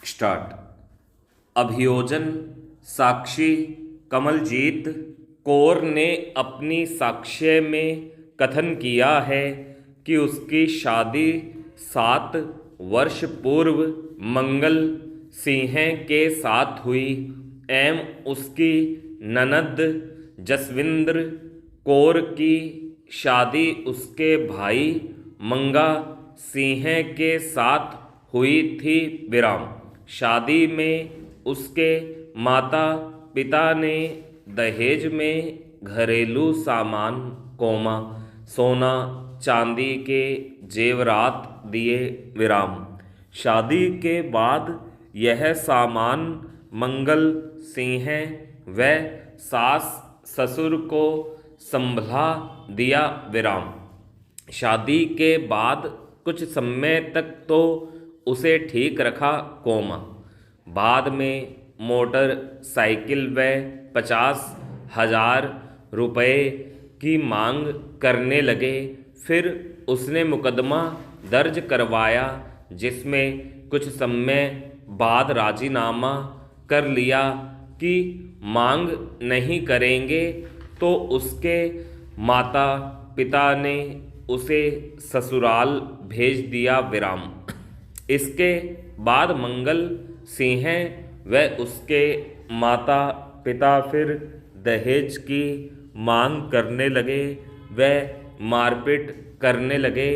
Start. अभियोजन साक्षी कमलजीत कौर ने अपनी साक्ष्य में कथन किया है कि उसकी शादी 7 वर्ष पूर्व मंगल सिंह के साथ हुई एवं उसकी ननद जसविंद्र कौर की शादी उसके भाई मंगा सिंह के साथ हुई थी। विराम। शादी में उसके माता पिता ने दहेज में घरेलू सामान कोमा सोना चांदी के जेवरात दिए। विराम। शादी के बाद यह सामान मंगल सिंह व सास ससुर को संभला दिया। विराम। शादी के बाद कुछ समय तक तो उसे ठीक रखा कोमा। बाद में मोटर साइकिल व 50,000 रुपये की मांग करने लगे। फिर उसने मुकदमा दर्ज करवाया जिसमें कुछ समय बाद राजीनामा कर लिया कि मांग नहीं करेंगे, तो उसके माता पिता ने उसे ससुराल भेज दिया। विराम। इसके बाद मंगल सिंह व उसके माता पिता फिर दहेज की मांग करने लगे व मारपीट करने लगे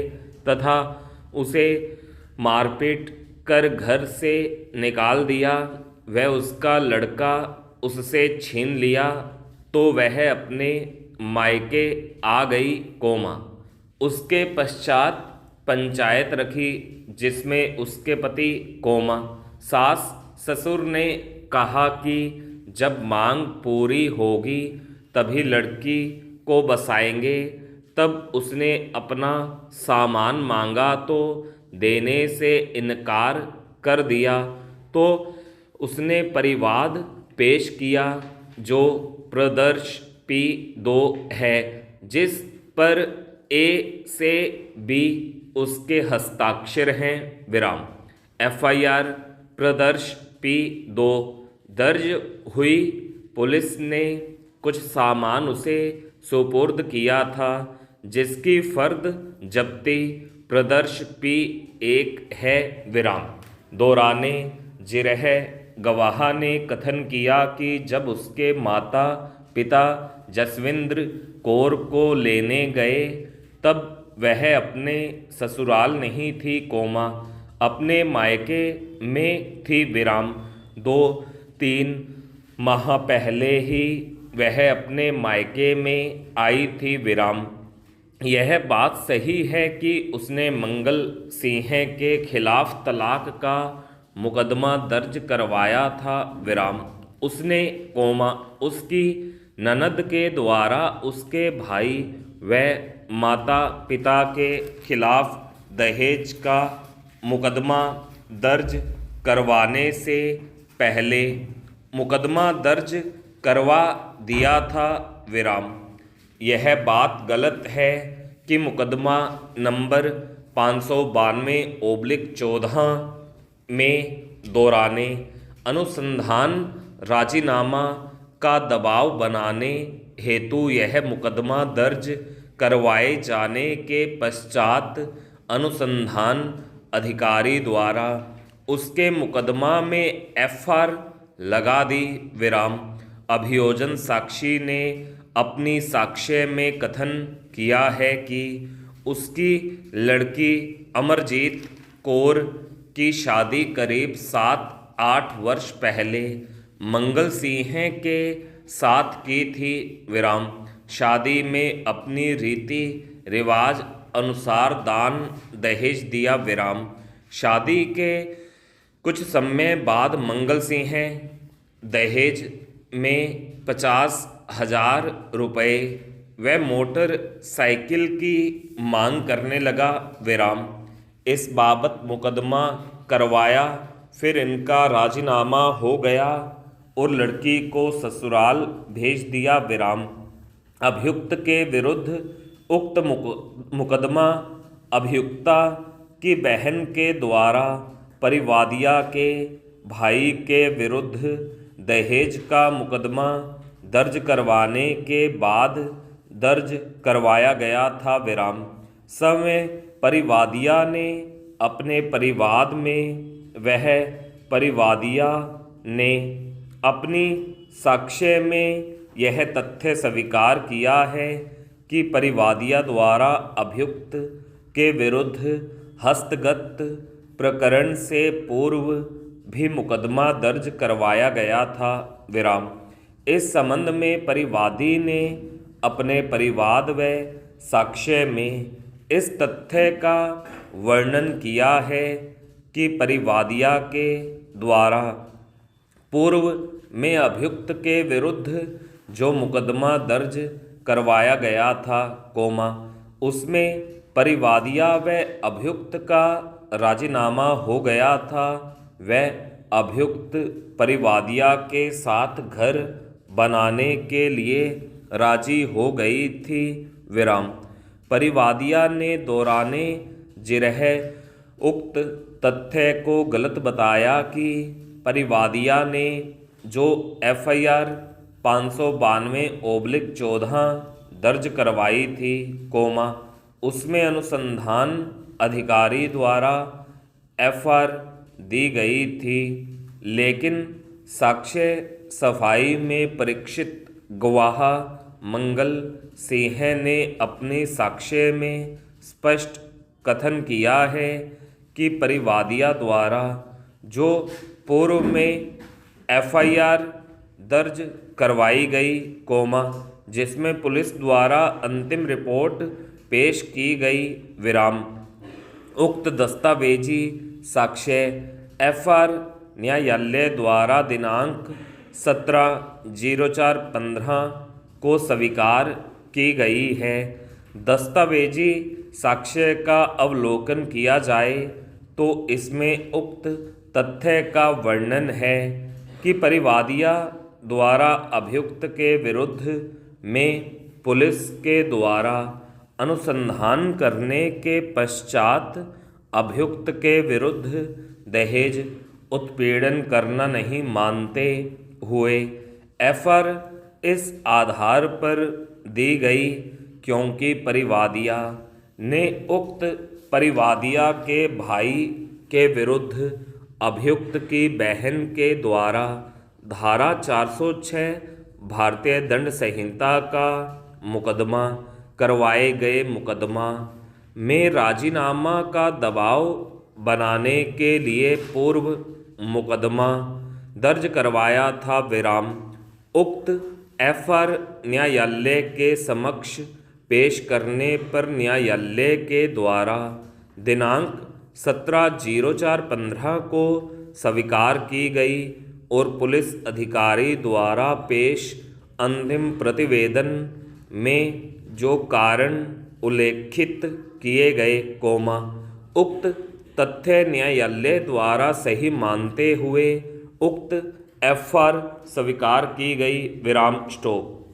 तथा उसे मारपीट कर घर से निकाल दिया व उसका लड़का उससे छीन लिया, तो वह अपने मायके आ गई कोमा। उसके पश्चात पंचायत रखी जिसमें उसके पति कोमा। सास ससुर ने कहा कि जब मांग पूरी होगी तभी लड़की को बसाएंगे। तब उसने अपना सामान मांगा तो देने से इनकार कर दिया, तो उसने परिवाद पेश किया जो प्रदर्श P2 है, जिस पर A से B उसके हस्ताक्षर हैं। विराम। FIR प्रदर्श P2 दर्ज हुई। पुलिस ने कुछ सामान उसे सुपुर्द किया था जिसकी फर्द जब्ती प्रदर्श P1 है। विराम। दौराने जिरह गवाह ने कथन किया कि जब उसके माता पिता जसविंद्र कौर को लेने गए तब वह अपने ससुराल नहीं थी कोमा, अपने मायके में थी। विराम। 2-3 माह पहले ही वह अपने मायके में आई थी। विराम। यह बात सही है कि उसने मंगल सिंह के खिलाफ तलाक का मुकदमा दर्ज करवाया था। विराम। उसने कोमा उसकी ननद के द्वारा उसके भाई व माता पिता के खिलाफ दहेज का मुकदमा दर्ज करवाने से पहले मुकदमा दर्ज करवा दिया था। विराम। यह बात गलत है कि मुकदमा नंबर 592/14 में दौराने अनुसंधान राजीनामा का दबाव बनाने हेतु यह मुकदमा दर्ज करवाए जाने के पश्चात अनुसंधान अधिकारी द्वारा उसके मुकदमा में FR लगा दी। विराम। अभियोजन साक्षी ने अपनी साक्ष्य में कथन किया है कि उसकी लड़की अमरजीत कौर की शादी करीब 7-8 वर्ष पहले मंगल सिंह के साथ की थी। विराम। शादी में अपनी रीति रिवाज अनुसार दान दहेज दिया। विराम। शादी के कुछ समय बाद मंगल सिंह दहेज में 50,000 रुपये व मोटर साइकिल की मांग करने लगा। विराम। इस बाबत मुकदमा करवाया, फिर इनका राजीनामा हो गया और लड़की को ससुराल भेज दिया। विराम। अभियुक्त के विरुद्ध उक्त मुकदमा अभियुक्ता की बहन के द्वारा परिवादिया के भाई के विरुद्ध दहेज का मुकदमा दर्ज करवाने के बाद दर्ज करवाया गया था विराम। समय परिवादिया ने अपने परिवाद में वह परिवादिया ने अपनी साक्ष्य में यह तथ्य स्वीकार किया है कि परिवादिया द्वारा अभियुक्त के विरुद्ध हस्तगत प्रकरण से पूर्व भी मुकदमा दर्ज करवाया गया था विराम। इस संबंध में परिवादी ने अपने परिवाद व साक्ष्य में इस तथ्य का वर्णन किया है कि परिवादिया के द्वारा पूर्व में अभियुक्त के विरुद्ध जो मुकदमा दर्ज करवाया गया था उसमें परिवादिया व अभियुक्त का राजीनामा हो गया था। वह अभियुक्त परिवादिया के साथ घर बनाने के लिए राजी हो गई थी विराम। परिवादिया ने दौराने जिरह उक्त तथ्य को गलत बताया कि परिवादिया ने जो FIR 592/14 दर्ज करवाई थी उसमें अनुसंधान अधिकारी द्वारा FR दी गई थी, लेकिन साक्ष्य सफाई में परीक्षित गवाह मंगल सिंह ने अपने साक्ष्य में स्पष्ट कथन किया है कि परिवादिया द्वारा जो पूर्व में FIR दर्ज करवाई गई जिसमें पुलिस द्वारा अंतिम रिपोर्ट पेश की गई विराम। उक्त दस्तावेजी साक्ष्य FR न्यायालय द्वारा दिनांक 17/04/15 को स्वीकार की गई है। दस्तावेजी साक्ष्य का अवलोकन किया जाए तो इसमें उक्त तथ्य का वर्णन है कि परिवादिया द्वारा अभियुक्त के विरुद्ध में पुलिस के द्वारा अनुसंधान करने के पश्चात अभियुक्त के विरुद्ध दहेज उत्पीड़न करना नहीं मानते हुए FR इस आधार पर दी गई क्योंकि परिवादिया ने उक्त परिवादिया के भाई के विरुद्ध अभियुक्त की बहन के द्वारा धारा 406 भारतीय दंड संहिता का मुकदमा करवाए गए मुकदमा में राजीनामा का दबाव बनाने के लिए पूर्व मुकदमा दर्ज करवाया था विराम। उक्त FR न्यायालय के समक्ष पेश करने पर न्यायालय के द्वारा दिनांक 17/04/15 को स्वीकार की गई और पुलिस अधिकारी द्वारा पेश अंतिम प्रतिवेदन में जो कारण उल्लेखित किए गए उक्त तथ्य न्यायालय द्वारा सही मानते हुए उक्त FR स्वीकार की गई विराम। स्टॉप।